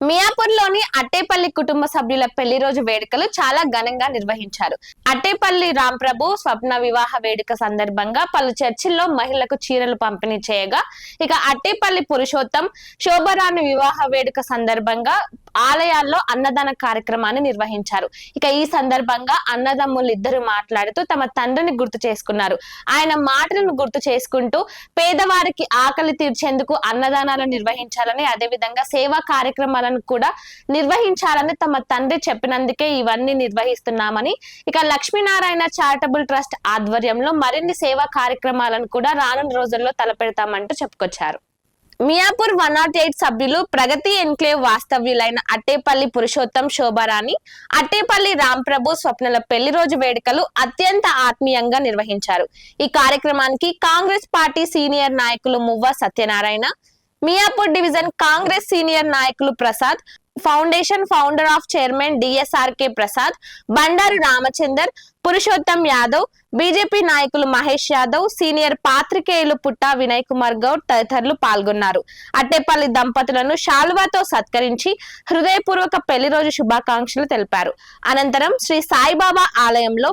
మియాపూర్లోని అట్టేపల్లి కుటుంబ సభ్యుల పెళ్లి రోజు వేడుకలు చాలా ఘనంగా నిర్వహించారు. అట్టేపల్లి రాంప్రభు స్వప్న వివాహ వేడుక సందర్భంగా పలు చర్చిల్లో మహిళలకు చీరలు పంపిణీ చేయగా, ఇక అట్టేపల్లి పురుషోత్తం శోభరాణి వివాహ వేడుక సందర్భంగా ఆలయాల్లో అన్నదాన కార్యక్రమాన్ని నిర్వహించారు. ఇక ఈ సందర్భంగా అన్నదమ్ములు ఇద్దరు మాట్లాడుతూ తమ తండ్రిని గుర్తు చేసుకున్నారు. ఆయన మాటలను గుర్తు చేసుకుంటూ పేదవారికి ఆకలి తీర్చేందుకు అన్నదానాలు నిర్వహించాలని, అదేవిధంగా సేవా కార్యక్రమాలను కూడా నిర్వహించాలని తమ తండ్రి చెప్పినందుకే ఇవన్నీ నిర్వహిస్తున్నామని, ఇక లక్ష్మీనారాయణ చారిటబుల్ ట్రస్ట్ ఆధ్వర్యంలో మరిన్ని సేవా కార్యక్రమాలను కూడా రానున్న రోజుల్లో తలపెడతామంటూ చెప్పుకొచ్చారు. మియాపూర్ 108 సభ్యులు ప్రగతి ఎన్క్లేవ్ వాస్తవ్యులైన అట్టేపల్లి పురుషోత్తం శోభారాణి, అట్టేపల్లి రాంప్రభు స్వప్నల పెళ్లి రోజు వేడుకలు అత్యంత ఆత్మీయంగా నిర్వహించారు. ఈ కార్యక్రమానికి కాంగ్రెస్ పార్టీ సీనియర్ నాయకులు మువ్వ సత్యనారాయణ, మియాపూర్ డివిజన్ కాంగ్రెస్ సీనియర్ నాయకులు Prasad, foundation founder of chairman DSRK Prasad, Bandaru Ramachandar, Purushottam Yadav, BJP నాయకులు మహేష్ యాదవ్, సీనియర్ పాత్రికేయులు పుట్టా వినయ్ కుమార్ గౌడ్ తదితరులు పాల్గొన్నారు. అట్టేపల్లి దంపతులను శాలువాతో సత్కరించి హృదయపూర్వక పెళ్లి రోజు శుభాకాంక్షలు తెలిపారు. అనంతరం శ్రీ సాయిబాబా ఆలయంలో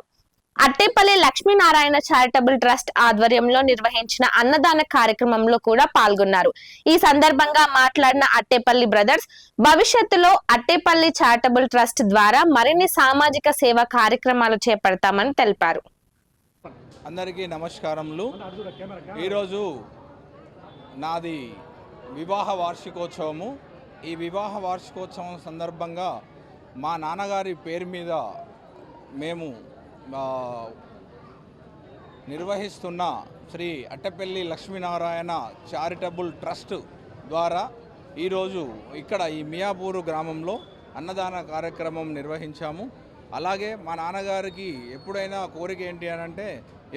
అట్టేపల్లి లక్ష్మీనారాయణ చారిటబుల్ ట్రస్ట్ ఆధ్వర్యంలో నిర్వహించిన అన్నదాన కార్యక్రమంలో కూడా పాల్గొన్నారు. ఈ సందర్భంగా మాట్లాడిన అట్టేపల్లి బ్రదర్స్, భవిష్యత్తులో అట్టేపల్లి చారిటబుల్ ట్రస్ట్ ద్వారా మరిన్ని సామాజిక సేవా కార్యక్రమాలు చేపడతామని తెలిపారు. అందరికీ నమస్కారములు. ఈరోజు నాది వివాహ వార్షికోత్సవము. ఈ వివాహ వార్షికోత్సవం సందర్భంగా మా నాన్నగారి పేరు మీద మేము నిర్వహిస్తున్న శ్రీ అట్టేపల్లి లక్ష్మీనారాయణ చారిటబుల్ ట్రస్ట్ ద్వారా ఈరోజు ఇక్కడ ఈ మియాపూరు గ్రామంలో అన్నదాన కార్యక్రమం నిర్వహించాము. అలాగే మా నాన్నగారికి ఎప్పుడైనా కోరిక ఏంటి అని అంటే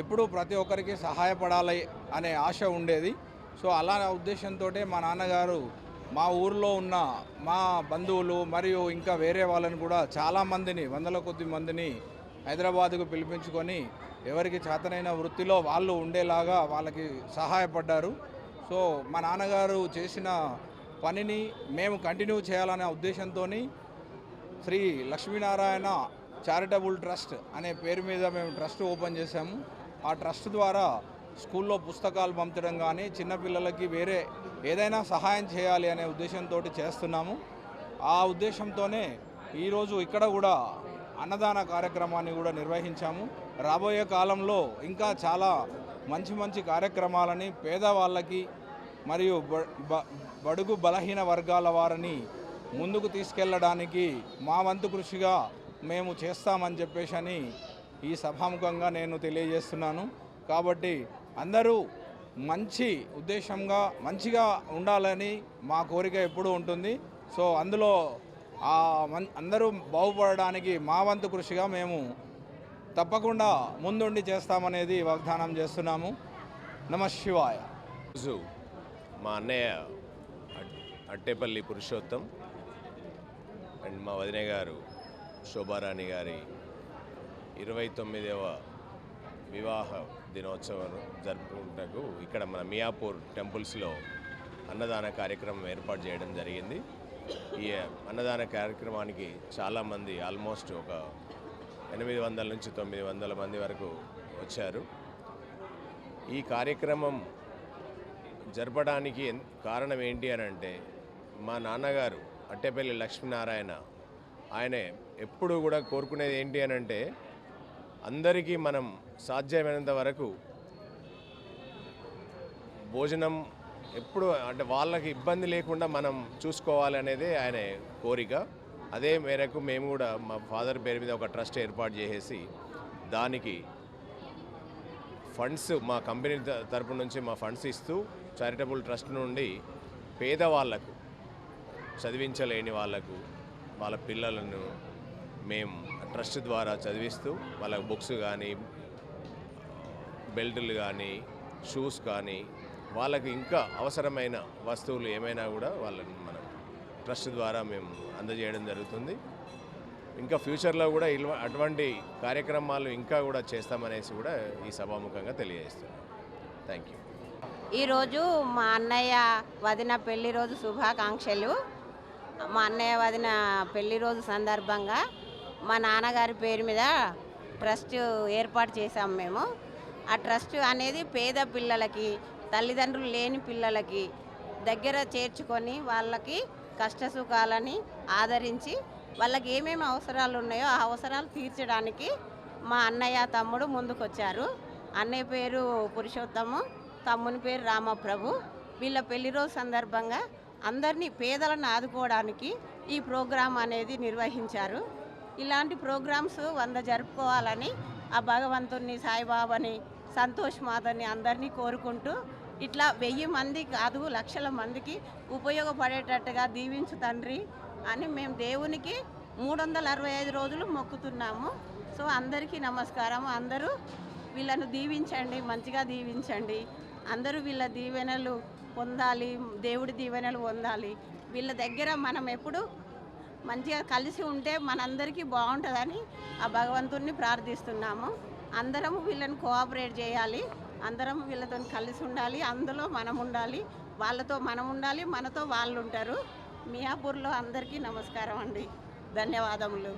ఎప్పుడూ ప్రతి ఒక్కరికి సహాయపడాలి అనే ఆశ ఉండేది. సో అలా ఉద్దేశంతో మా నాన్నగారు మా ఊర్లో ఉన్న మా బంధువులు మరియు ఇంకా వేరే వాళ్ళని కూడా చాలామందిని, వందల కొద్ది మందిని హైదరాబాదుకు పిలిపించుకొని ఎవరికి చేతనైన వృత్తిలో వాళ్ళు ఉండేలాగా వాళ్ళకి సహాయపడ్డారు. సో మా నాన్నగారు చేసిన పనిని మేము కంటిన్యూ చేయాలనే ఉద్దేశంతో శ్రీ లక్ష్మీనారాయణ చారిటబుల్ ట్రస్ట్ అనే పేరు మీద మేము ట్రస్ట్ ఓపెన్ చేశాము. ఆ ట్రస్ట్ ద్వారా స్కూల్లో పుస్తకాలు పంచడం కానీ, చిన్నపిల్లలకి వేరే ఏదైనా సహాయం చేయాలి అనే ఉద్దేశంతో చేస్తున్నాము. ఆ ఉద్దేశంతోనే ఈరోజు ఇక్కడ కూడా అన్నదాన కార్యక్రమాన్ని కూడా నిర్వహించాము. రాబోయే కాలంలో ఇంకా చాలా మంచి మంచి కార్యక్రమాలని పేదవాళ్ళకి మరియు బడుగు బలహీన వర్గాల వారిని ముందుకు తీసుకెళ్ళడానికి మా వంతు కృషిగా మేము చేస్తామని చెప్పేసి ఈ సభాముఖంగా నేను తెలియజేస్తున్నాను. కాబట్టి అందరూ మంచి ఉద్దేశంగా మంచిగా ఉండాలని మా కోరిక ఎప్పుడూ ఉంటుంది. సో అందులో అందరూ బాగుపడడానికి మా వంతు కృషిగా మేము తప్పకుండా ముందుండి చేస్తామనేది వాగ్దానం చేస్తున్నాము. నమః శివాయ. మా అన్నయ్య అట్టేపల్లి పురుషోత్తం అండ్ మా వదిన గారు శోభారాణి గారి 29వ వివాహ దినోత్సవం జరుపుకుంటూ ఇక్కడ మన మియాపూర్ టెంపుల్స్లో అన్నదాన కార్యక్రమం ఏర్పాటు చేయడం జరిగింది. ఈ అన్నదాన కార్యక్రమానికి చాలామంది, ఆల్మోస్ట్ ఒక 800 నుంచి 900 మంది వరకు వచ్చారు. ఈ కార్యక్రమం జరపడానికి కారణం ఏంటి అని అంటే, మా నాన్నగారు అట్టేపల్లి లక్ష్మీనారాయణ ఆయన ఎప్పుడు కూడా కోరుకునేది ఏంటి అని అంటే, అందరికీ మనం సాధ్యమైనంత వరకు భోజనం ఎప్పుడు అంటే వాళ్ళకి ఇబ్బంది లేకుండా మనం చూసుకోవాలి అనేది ఆయన కోరిక. అదే మేరకు మేము కూడా మా ఫాదర్ పేరు మీద ఒక ట్రస్ట్ ఏర్పాటు చేసేసి దానికి ఫండ్స్ మా కంపెనీ తరపు నుంచి మా ఫండ్స్ ఇస్తూ చారిటబుల్ ట్రస్ట్ నుండి పేదవాళ్లకు, చదివించలేని వాళ్ళకు, వాళ్ళ పిల్లలను మేము ట్రస్ట్ ద్వారా చదివిస్తూ వాళ్ళ బుక్స్ కానీ, బెల్టులు కానీ, షూస్ కానీ, వాళ్ళకి ఇంకా అవసరమైన వస్తువులు ఏమైనా కూడా వాళ్ళని మనం ట్రస్ట్ ద్వారా మేము అందజేయడం జరుగుతుంది. ఇంకా ఫ్యూచర్లో కూడా అటువంటి కార్యక్రమాలు ఇంకా కూడా చేస్తామనేసి కూడా ఈ సభాముఖంగా తెలియజేస్తున్నాం. Thank you. ఈరోజు మా అన్నయ్య వదిన పెళ్లి రోజు శుభాకాంక్షలు. మా అన్నయ్య వదిన పెళ్లి రోజు సందర్భంగా మా నాన్నగారి పేరు మీద ట్రస్ట్ ఏర్పాటు చేశాం మేము. ఆ ట్రస్ట్ అనేది పేద పిల్లలకి, తల్లిదండ్రులు లేని పిల్లలకి దగ్గర చేర్చుకొని వాళ్ళకి కష్ట సుఖాలని ఆదరించి వాళ్ళకి ఏమేమి అవసరాలు ఉన్నాయో ఆ అవసరాలు తీర్చడానికి మా అన్నయ్య తమ్ముడు ముందుకొచ్చారు. అన్నయ్య పేరు పురుషోత్తము, తమ్ముని పేరు రామప్రభు. వీళ్ళ పెళ్లి రోజు సందర్భంగా అందరినీ పేదలను ఆదుకోవడానికి ఈ ప్రోగ్రాం అనేది నిర్వహించారు. ఇలాంటి ప్రోగ్రామ్స్ 100 జరుపుకోవాలని ఆ భగవంతుని, సాయిబాబాని, సంతోష్ మాతని అందరినీ కోరుకుంటూ ఇట్లా 1000 మంది కాదు లక్షల మందికి ఉపయోగపడేటట్టుగా దీవించు తండ్రి అని మేము దేవునికి 365 రోజులు మొక్కుతున్నాము. సో అందరికీ నమస్కారం. అందరూ వీళ్ళను దీవించండి, మంచిగా దీవించండి. అందరూ వీళ్ళ దీవెనలు పొందాలి, దేవుడి దీవెనలు పొందాలి. వీళ్ళ దగ్గర మనం ఎప్పుడు మంచిగా కలిసి ఉంటే మనందరికీ బాగుంటుందని ఆ భగవంతుణ్ణి ప్రార్థిస్తున్నాము. అందరము వీళ్ళని కోఆపరేట్ చేయాలి, అందరం వీళ్ళతో కలిసి ఉండాలి, అందులో మనం ఉండాలి, వాళ్ళతో మనం ఉండాలి, మనతో వాళ్ళు ఉంటారు. మియాపూర్లో అందరికీ నమస్కారం అండి. ధన్యవాదములు.